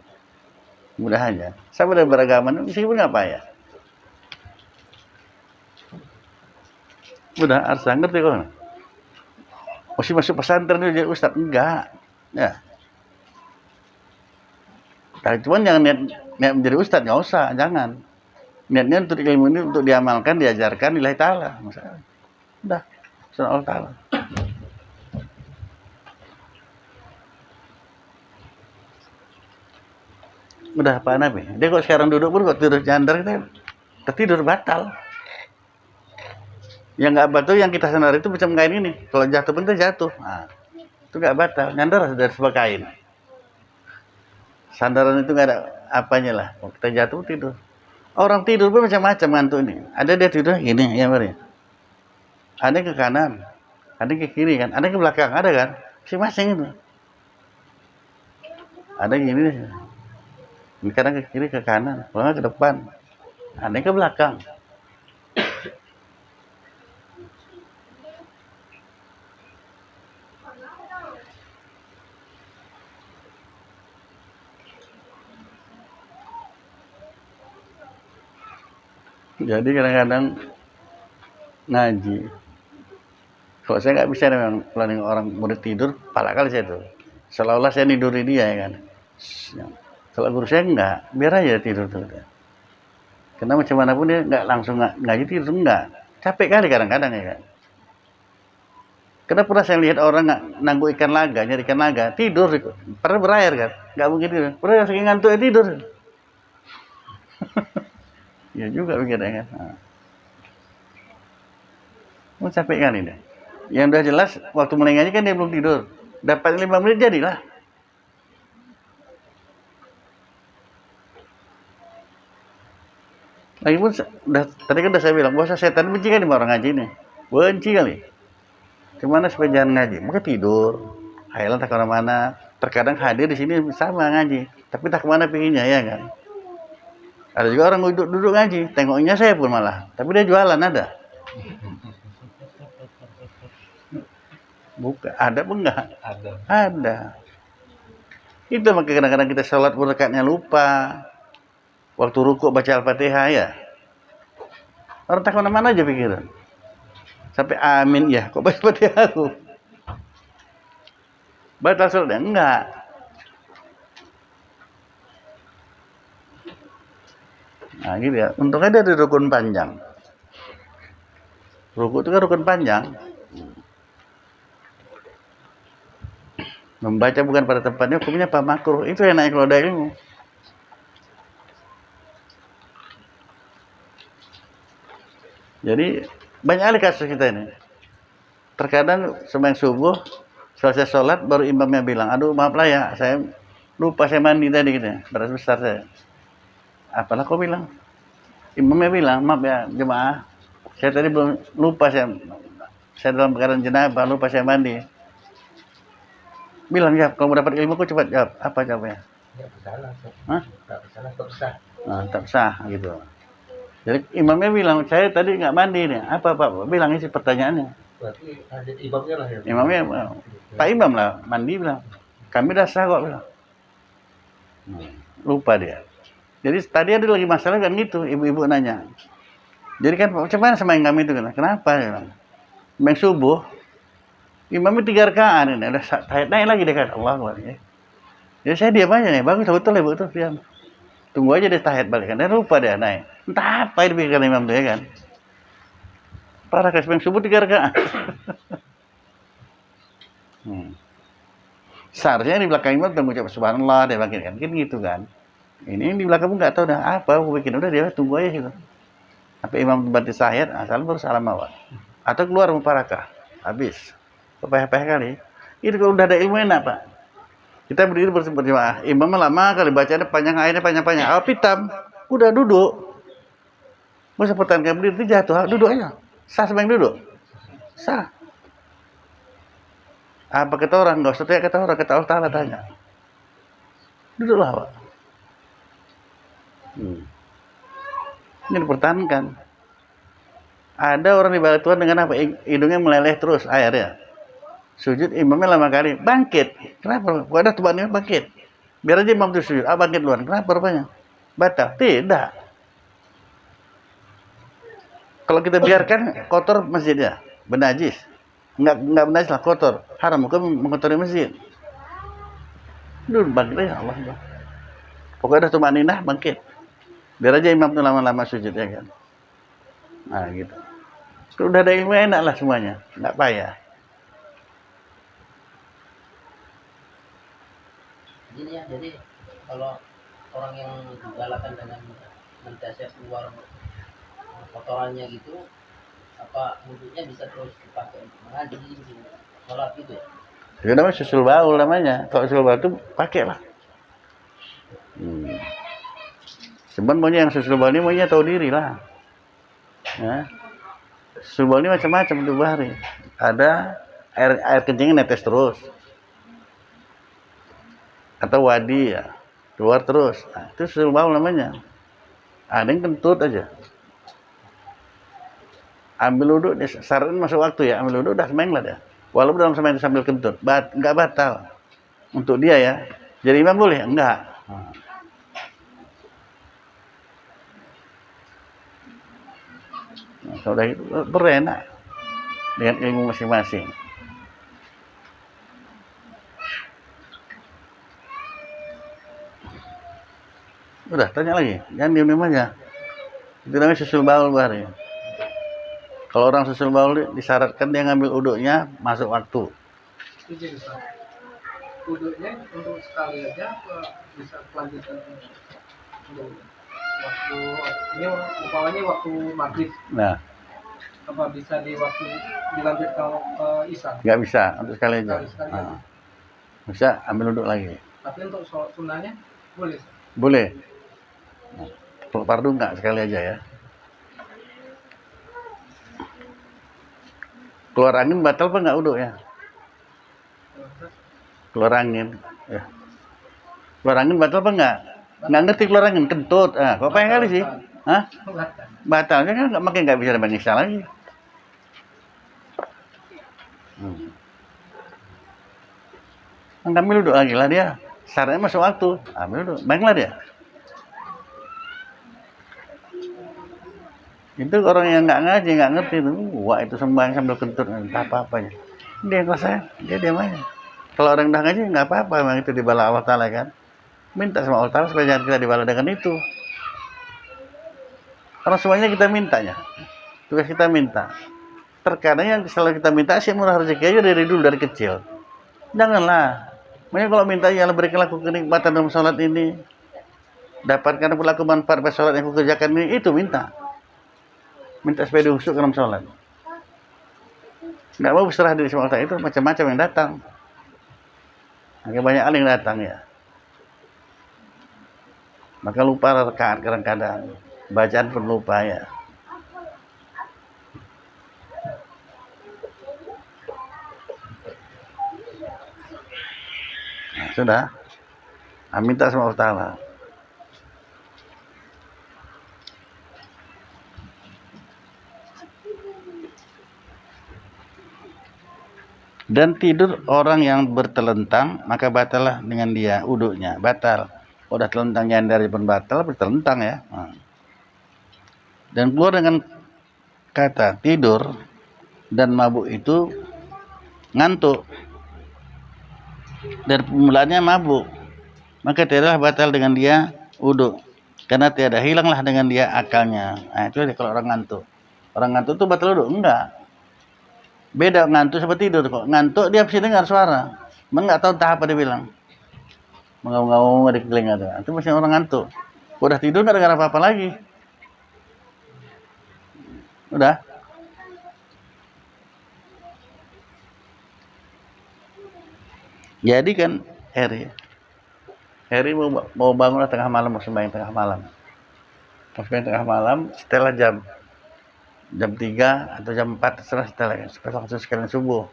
Mudah aja. Sama dengan beragama, meskipun nggak payah. Udah, harus ngerti kok. Masih masuk pesantren itu jadi ustadz? Enggak. Ya. Nah, cuman jangan niat menjadi ustadz, nggak usah, jangan. Niatnya untuk ilmu ini untuk diamalkan, diajarkan lillahi ta'ala. Masalah. Udah, surah Allah ta'ala. Udah Pak Nabi. Dia kok sekarang duduk pun kok tidur jandar, kita tidur batal. Yang nggak batal yang kita sandar itu macam kain ini. Kalau jatuh pun itu jatuh. Nah, itu nggak batal. Nyandar dari sebuah kain. Sandaran itu nggak ada apanya lah. Kalau kita jatuh tidur. Orang tidur pun macam-macam ngantuk ini. Ada dia tidur gini, ya Mari. Ada ke kanan, ada ke kiri kan, ada ke belakang, ada kan? Masing-masing itu. Ada gini. Kadang ke kiri, ke kanan, kalau ke depan, ada ke belakang. Jadi kadang-kadang ngaji. Kalau saya nggak bisa memang kalau orang murid tidur, pala kali saya tuh. Seolah-olah saya niduri dia ya kan. Kalau guru saya enggak, biar aja tidur tuh. Karena macam mana pun dia nggak langsung ngaji tidur enggak. Capek kali kadang-kadang ya kan. Karena pernah saya lihat orang nanggu ikan laga, nyari ikan laga, tidur, padahal berair kan, nggak mungkin tidur. Padahal saking ngantuknya tidur. Ya juga pikirnya kan. Mau capek kali deh. Yang udah jelas waktu mulai ngaji kan dia belum tidur. Dapat 5 menit jadilah. Lagipun tadi kan udah saya bilang, bahwa setan benci kan sama orang ngaji nih. Benci kali. Gimana supaya jangan ngaji? Maka tidur. Hayalan tak kemana-mana. Terkadang hadir di sini sama ngaji. Tapi tak kemana pinginnya ya kan. Ada juga orang duduk ngaji. Tengoknya saya pun malah. Tapi dia jualan ada. Bukan. Ada pun enggak? Ada. Itu makanya kadang-kadang kita sholat pun rekatnya lupa. Waktu rukuk baca Al-Fatihah ya. Orang tak kemana-mana aja pikiran. Sampai amin ya. Kok baca Al-Fatihah aku? Batal sholatnya? Enggak. Nah gitu ya. Untungnya dia ada rukun panjang. Rukuk itu kan rukun panjang. Membaca bukan pada tempatnya, hukumnya apa? Makruh. Itu enaknya kalau ada ilmu. Jadi banyak kali kasus kita ini. Terkadang sembahyang subuh, selesai sholat baru imamnya bilang, aduh maaf lah ya, saya lupa saya mandi tadi gitu. Beras besar saya. Apalah kau bilang? Imamnya bilang, maaf ya jemaah, saya tadi belum lupa saya dalam keadaan jenabah, lupa saya mandi. Bilang ya, kalau mau dapat ilmu kau cepat jawab. Apa jawabnya? Ya bersalah. Hah? Tak bersalah, tak besar. Nah, tak sah gitu. Jadi imamnya bilang, saya tadi nggak mandi nih. Apa Pak? Bilang isi pertanyaannya. Berarti ada imamnya lah ya. Imamnya, Pak Imam lah, mandi bilang. Kami dah sah kok bilang. Lupa dia. Jadi tadi ada lagi masalah kan gitu, ibu-ibu nanya. Jadi kan macam mana sama yang kami itu kan? Kenapa? Dia bilang. Sembahyang subuh, imamnya 3 rakaat ini, udah naik lagi dia kan, Allah Akbar. Jadi saya diam aja nih, bagus betul ya bu tuh diam. Tunggu aja dia tahiyat balik kan, dia lupa dia naik. Entah apa yang dipikirkan imam tuh ya kan. Parah kan sembahyang subuh 3 rakaat. Seharusnya di belakang imam tunggu ucap subhanallah dia bikin kan, gitu kan. Ini di belakang nggak tahu dah apa, aku bikin udah dia tunggu aja gitu. Sampai imam berhenti tahiyat, asal baru salam awal. Atau keluar muparakah, habis. Payah-payah kali. Itu kalau udah ada ilmu enak pak. Kita berdiri berjamaah, imam lama kali bacanya panjang, ayatnya panjang-panjang. Pitam, udah duduk. Masa pertanyaan berdiri itu jatuh, duduk aja. Sah sembahyang duduk. Sah. Apa kata orang? Nggak usah tanya kata orang, kata Allah Ta'ala tanya. Duduklah pak. Ini dipertahankan. Ada orang di balik Tuhan dengan apa? Hidungnya meleleh terus airnya. Sujud imamnya lama kali. Bangkit. Kenapa? Kok ada tubannya bangkit? Biar aja imam itu sujud. Bangkit duluan. Kenapa rupanya? Batal? Tidak. Kalau kita biarkan kotor masjidnya. Benajis. Enggak benajis lah, kotor. Haram hukum mengotori masjid. Dulu bangkit aja Allah. Pokoknya ada tumaninah bangkit. Biar aja imam itu lama-lama sujud ya kan. Nah gitu. Kalau udah ada ilmu enak lah semuanya, nggak payah. Ini ya, jadi kalau orang yang digalakan dengan mentasnya keluar kotorannya gitu, apa wudhunya bisa terus dipakai untuk mengaji, sholat gitu ya? Itu namanya susul baul namanya. Kalau susul baul itu pakai lah. Cuman maunya yang susul baul ini maunya tahu diri lah. Ya. Susul baul ini macam-macam tuh bahari. Ada air kencingnya netes terus. Atau wadi ya. Keluar terus. Nah, itu susul baul namanya. Ada yang kentut aja. Ambil wudhu, syaratnya masuk waktu ya. Ambil wudhu udah sembahyang lah dia. Walaupun dalam sembahyang sambil kentut. Enggak batal. Untuk dia ya. Jadi imam boleh? Enggak. Nah, sudah itu berenak dengan ilmu masing-masing. Udah tanya lagi, jangan diam aja. Itu namanya susul baul bahari. Kalau orang susul baul disyaratkan dia ngambil uduknya masuk waktu. Izin Ustaz. Uduknya untuk sekali aja bisa kelanjutan waktu ini umpamanya waktu maghrib. Nah, Apa bisa di waktu dilanjutkan isya? nggak bisa untuk sekali aja. Sekali Nah, aja. bisa ambil uduk lagi. Tapi untuk sholat sunnahnya boleh. Boleh. Nah, kalau fardu nggak sekali aja ya. Keluar angin batal apa nggak uduk ya? Keluar angin. Ya. Keluar angin batal apa nggak? Nggak ngerti keluar angin, kentut. Kok pengen kali sih? Hah? Batalnya kan makin nggak bisa banyak isya lagi. Ambil duduk lagi lah dia. Syaratnya masuk waktu. Ambil duduk. Baiklah dia. Itu orang yang nggak ngaji, nggak ngerti itu. Wah itu sembahyang sambil kentut. Entah apa-apanya. Dia nggak sayang. Dia diam aja. Kalau orang udah ngaji nggak apa-apa. Memang itu dibala Allah Ta'ala kan. Minta sama Allah Ta'ala supaya jangan kita dibala dengan itu. Karena semuanya kita mintanya. Tugas kita minta. Terkadang yang selalu kita minta sih murah rezeki aja dari dulu, dari kecil. Janganlah. Makanya kalau minta ya Allah berikanlah aku kenikmatan dalam sholat ini. Dapatkan pula aku manfaat pada sholat yang aku kerjakan ini. Itu minta. Minta supaya dihusuk dalam sholat. Nggak mau berserah diri sama Allah itu macam-macam yang datang. Makanya banyak hal yang datang ya. Maka lupa rakaat kadang-kadang. Bacaan pun lupa ya. Nah, sudah. Minta sama Allah Ta'ala. Dan tidur orang yang bertelentang, maka batallah dengan dia uduknya, batal. Udah telentang nyandar pun batal, bertelentang ya. Nah. Dan keluar dengan kata tidur dan mabuk itu ngantuk. Dan permulaannya mabuk, maka tidaklah batal dengan dia uduk. Karena tiada hilanglah dengan dia akalnya. Nah, itu kalau orang ngantuk. Orang ngantuk itu batal uduk? Enggak. Beda ngantuk sama tidur kok. Ngantuk dia bisa dengar suara. Enggak tahu entah apa dia bilang. Mengaung-ngaung di telinga tuh. Itu masih orang ngantuk. Udah tidur enggak dengar apa-apa lagi. Udah. Jadi kan Harry mau bangun tengah malam, mau sembahyang tengah malam. Mau sembahyang tengah malam setelah jam 3 atau jam 4 setelah waktu sekalian subuh.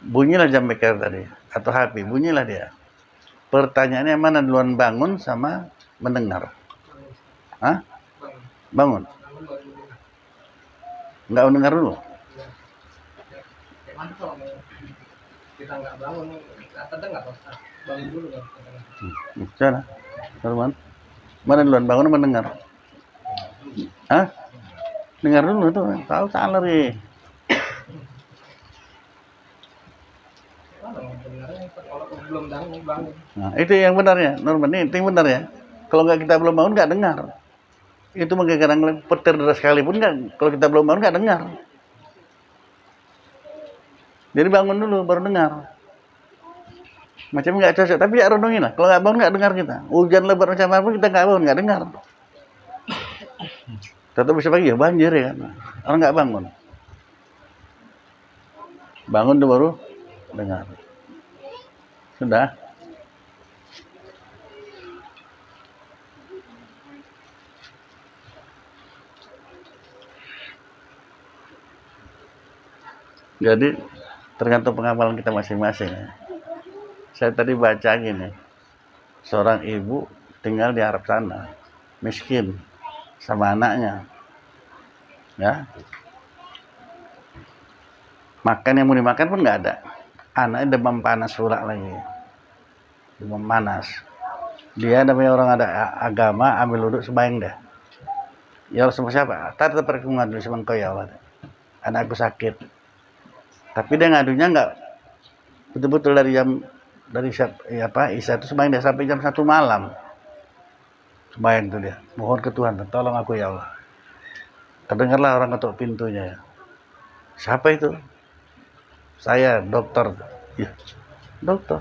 Bunyilah jam beker tadi atau HP, bunyilah dia. Pertanyaannya mana duluan bangun sama mendengar? Hah? Bangun. Enggak mendengar dulu. Kita nggak bangun, terdengar bangun dulu kan. Sana, Norman. Mana duluan bangun sama mendengar? Hah? Dengar dulu tuh, tahu salah nih. Kalau belum bangun. Nah, itu yang benar ya, Norman. Ini yang benar ya. Kalau nggak kita belum bangun nggak dengar. Itu mungkin kadang petir deras sekalipun nggak. Kalau kita belum bangun nggak dengar. Jadi bangun dulu baru dengar. Macam nggak cocok, tapi ya renungin lah. Kalau nggak bangun nggak dengar kita. Hujan lebat macam apa kita nggak bangun nggak dengar. Tetap bisa pagi ya banjir ya kan. Orang nggak bangun. Bangun tuh baru dengar. Sudah. Jadi tergantung pengamalan kita masing-masing. Saya tadi baca gini, seorang ibu tinggal di Arab sana, miskin sama anaknya, ya. Makan yang mau dimakan pun nggak ada. Anaknya demam panas pula lagi, demam panas. Dia namanya orang ada agama, ambil uduk sembahyang dah. Ya Allah sama siapa? Tadi perkemuan dulu sama engkau ya Allah. Anakku sakit. Tapi dia ngadunya nggak betul-betul dari Isya itu sembahyang dia sampai jam 1 malam. Sembahyang itu dia. Mohon ke Tuhan, tolong aku ya Allah. Terdengarlah orang ketuk pintunya ya. Siapa itu? Saya, dokter. Ya, dokter.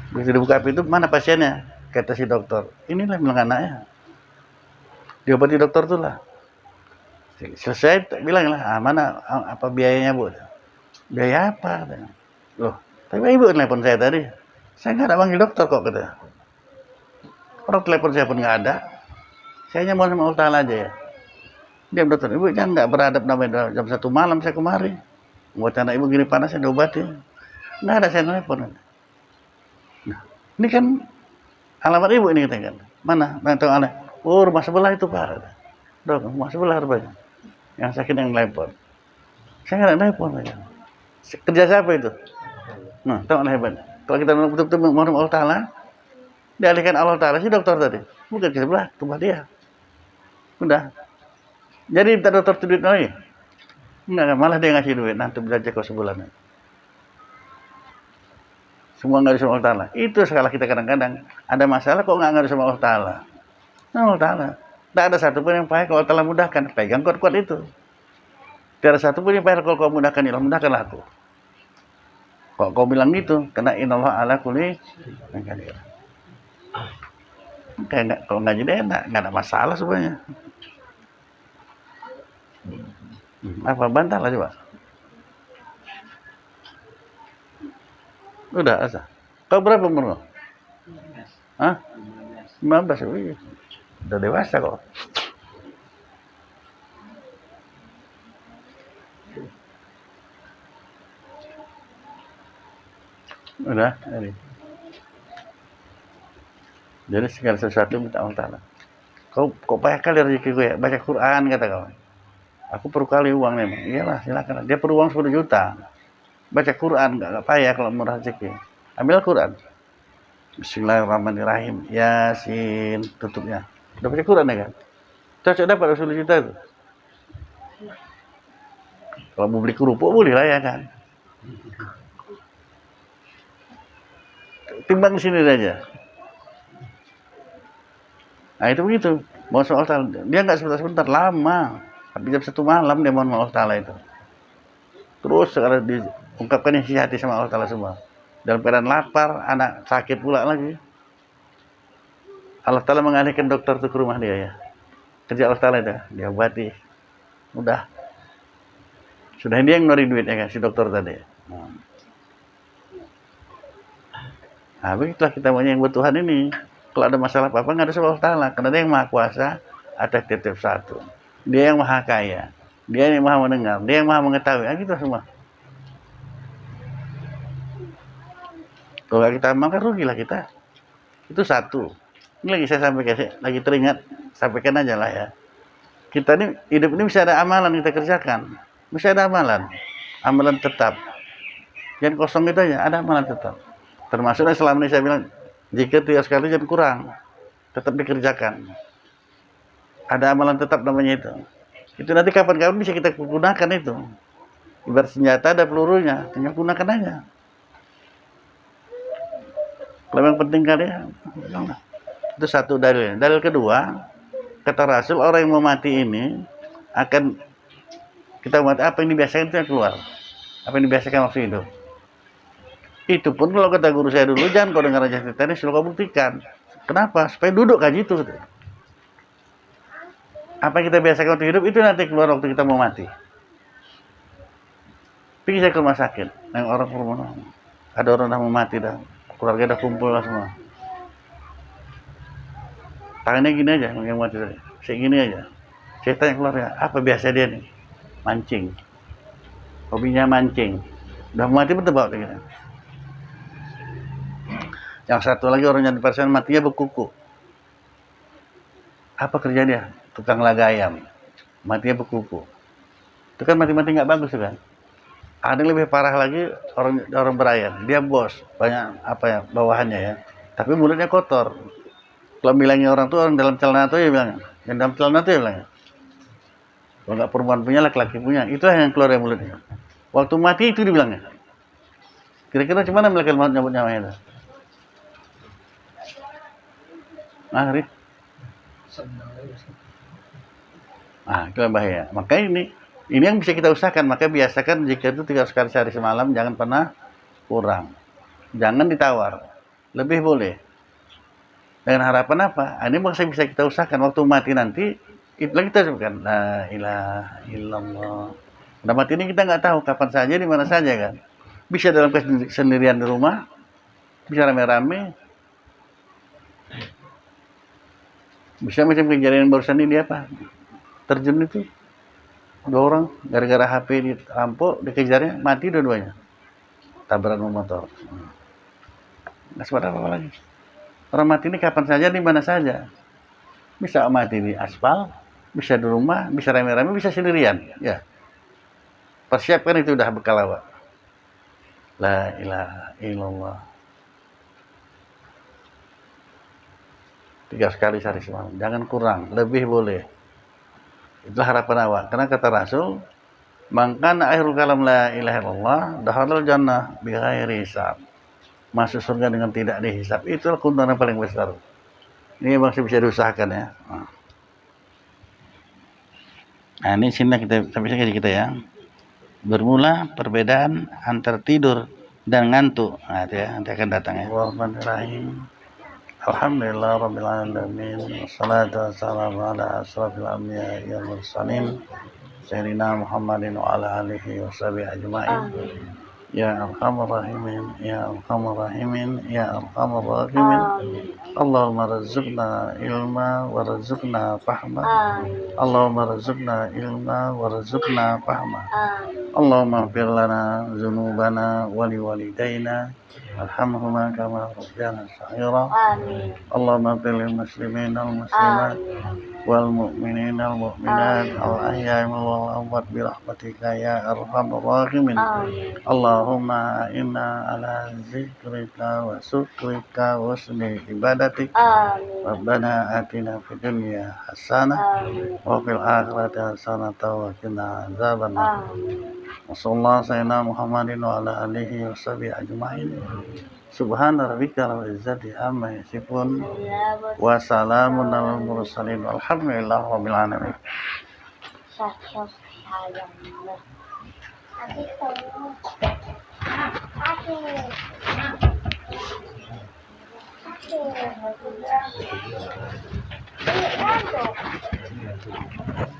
Begitu dibuka pintu, mana pasiennya? Kata si dokter. Inilah bilang anaknya. Diobati dokter tuh lah. Selesai bilang lah, mana apa biayanya bu? Biaya apa? Loh, tapi ibu telepon saya tadi. Saya nggak ada panggil dokter kok kata. Orang telepon saya pun nggak ada. Saya hanya mau sama Allah Ta'ala aja ya. Dia dokter, ibu jangan nggak beradab namanya jam 1 malam saya kemari. Buat anak ibu gini panas saya diobati. Nggak ada saya telepon. Nah, ini kan alamat ibu ini kita kan. Mana? Nanti aneh. Oh rumah sebelah itu pak. Dok, rumah sebelah rupanya. Yang sakit yang telepon. Saya nggak ada telepon aja. Kerja siapa itu? Nah, tahu hebat. Kalau kita betul-betul mohon Allah Ta'ala, dialihkan Allah Ta'ala si dokter tadi. Bukan ke sebelah, rumah dia. Udah. Jadi minta dokter duit lagi. Enggak, malah dia ngasih duit. Nanti belajar kau sebulan. Semua ngadu sama Allah Ta'ala. Itu sekali kita kadang-kadang ada masalah kok nggak ngadu sama Allah Ta'ala. Nah, Allah Ta'ala. Tidak ada satupun yang payah kalau Allah mudahkan. Pegang kuat-kuat itu. Tidak ada satupun yang payah kalau kau mudahkan. Ya Allah mudahkanlah aku. Kok kau bilang gitu? Karena innallaha ala kulli syai'in. Kayak kalau ngaji dia nggak ada masalah sebenarnya. Apa bantahlah coba. Udah asa. Kau berapa umur? Hah? 15. Wih. Udah dewasa kok. Udah, ini. Jadi segala sesuatu minta Allah Ta'ala. Kau payah kali rezeki gue ya, baca Quran kata kau. Aku perlu kali uang memang. Iyalah, silakan. Dia perlu uang 10 juta. Baca Quran, nggak payah kalau murah rezeki. Ambil Quran. Bismillahirrahmanirrahim. Yasin, tutupnya. Udah baca Quran ya kan? Cocok dapat 10 juta itu. Kalau mau beli kerupuk boleh lah ya kan. Timbang di sini aja. Nah itu begitu. Mohon Allah Ta'ala. Dia nggak sebentar-sebentar, lama. Tapi jam 1 malam dia mohon Allah Ta'ala itu. Terus sekarang diungkapkan isi hati sama Allah Ta'ala semua. Dalam keadaan lapar, anak sakit pula lagi. Allah Ta'ala mengalihkan dokter itu ke rumah dia ya. Kerja Allah Ta'ala itu. Dia obati. Udah. Sudah dia yang ngeluarin duit ya kan, si dokter tadi. Nah begitulah kita maunya yang buat Tuhan ini. Kalau ada masalah apa-apa nggak ada sama Allah Ta'ala. Karena dia yang maha kuasa, ada tiap satu. Dia yang maha kaya. Dia yang maha mendengar. Dia yang maha mengetahui. Nah, gitu semua. Kalau nggak kita amalkan rugilah kita. Itu satu. Ini lagi saya sampaikan, lagi teringat, sampaikan aja lah ya. Kita ini hidup ini bisa ada amalan kita kerjakan. Bisa ada amalan. Amalan tetap. Jangan kosong itu aja, ada amalan tetap. Termasuk selama ini saya bilang, jika 3 sekali jangan kurang. Tetap dikerjakan. Ada amalan tetap namanya itu. Itu nanti kapan-kapan bisa kita gunakan itu. Ibarat senjata ada pelurunya, tinggal gunakan aja. Kalau yang penting kali ya, itu satu dalil. Dalil kedua, kata Rasul, orang yang mau mati ini akan kita mati apa yang dibiasakan itu yang keluar. Apa yang dibiasakan waktu hidup. Itu pun kalau kata guru saya dulu, jangan kau dengar aja cerita ini, selalu kau buktikan. Kenapa? Supaya duduk kaji itu. Apa yang kita biasakan waktu hidup itu nanti keluar waktu kita mau mati. Pergi saya ke rumah sakit, yang orang ke rumah, ada orang yang mau mati dah. Keluarga udah kumpul lah semua. Tangannya gini aja yang mati tadi. Segini aja. Saya tanya keluarga, apa biasa dia nih? Mancing. Hobinya mancing. Udah mati betul bawa gitu. Yang satu lagi orang yang dipersen matinya berkuku. Apa kerja dia? Tukang laga ayam. Matinya berkuku. Itu kan mati-mati nggak bagus kan? Ada yang lebih parah lagi, orang berayar. Dia bos, banyak apa ya bawahannya ya. Tapi mulutnya kotor. Kalau bilangnya orang tuh orang dalam celana tuh ya bilang, yang dalam celana tuh ya bilang. Kalau nggak perempuan punya, laki-laki punya. Itulah yang keluar dari mulutnya. Waktu mati itu dibilangnya. Kira-kira gimana mereka nyebut nyamanya itu? Rif. Itu yang bahaya. Makanya ini yang bisa kita usahakan. Maka biasakan jika itu 3 kali sehari semalam, jangan pernah kurang. Jangan ditawar. Lebih boleh. Dengan harapan apa? Ini masih bisa kita usahakan. Waktu mati nanti, itu lagi kita sebutkan. La ilaha illallah. Nah mati ini kita nggak tahu kapan saja, di mana saja kan. Bisa dalam kesendirian di rumah. Bisa rame-rame. Bisa macam kejadian barusan ini apa? Terjun itu 2 orang gara-gara HP dirampok, dikejarnya, mati dua-duanya. Tabrakan motor. Nggak sempat apa lagi. Orang mati ini kapan saja, di mana saja. Bisa mati di aspal, bisa di rumah, bisa rame-rame, bisa sendirian. Ya. Persiapkan itu udah bekal awak. La ilaha illallah. 3 kali sehari semalam. Jangan kurang, lebih boleh. Itulah harapan awak. Karena kata Rasul, "Man akhirul kalam la ilaha illallah, dakhalal jannah bighairi hisab." Masuk surga dengan tidak dihisab. Itulah keuntungan yang paling besar. Ini masih bisa diusahakan ya. Nah, ini sini kita sampai sini kita ya. Bermula perbedaan antara tidur dan ngantuk. Nah, itu ya, nanti akan datang ya. Bismillahirrahmanirrahim. Alhamdulillah rabbil alamin. Wassalatu wassalamu ala asrofil anbiya'i wal mursalin sayyidina Muhammadin wa ala alihi washabihi ajma'in. ya arhamar rahimin, ya arhamar rahimin, ya arhamar rahimin. Allahumma razuqna ilma wa razuqna fahma. Allahumma razuqna ilma wa razuqna fahma. Allahumma ighfir lana dzunubana wa liwalidayna warhamhuma kama rabbayana shaghira. Allahumma ighfir lil muslimina wal muslimat wal mu'minina wal mu'minat al ahya'i wal amwat bi rahmatika ya arhamar rahimin. Allahumma inna ala zikrika wa syukrika wa husni ibadatik. Rabbana atina fid dunya hasanah wa fil akhirati hasanah wa qina adzabannar. Wassallallahu sayyidina Muhammadin wa ala alihi wa sahbihi ajma'in. Subhana rabbika rabbil izzati amma yasifun wa salamun alal mursalin walhamdulillahi rabbil alamin. Aku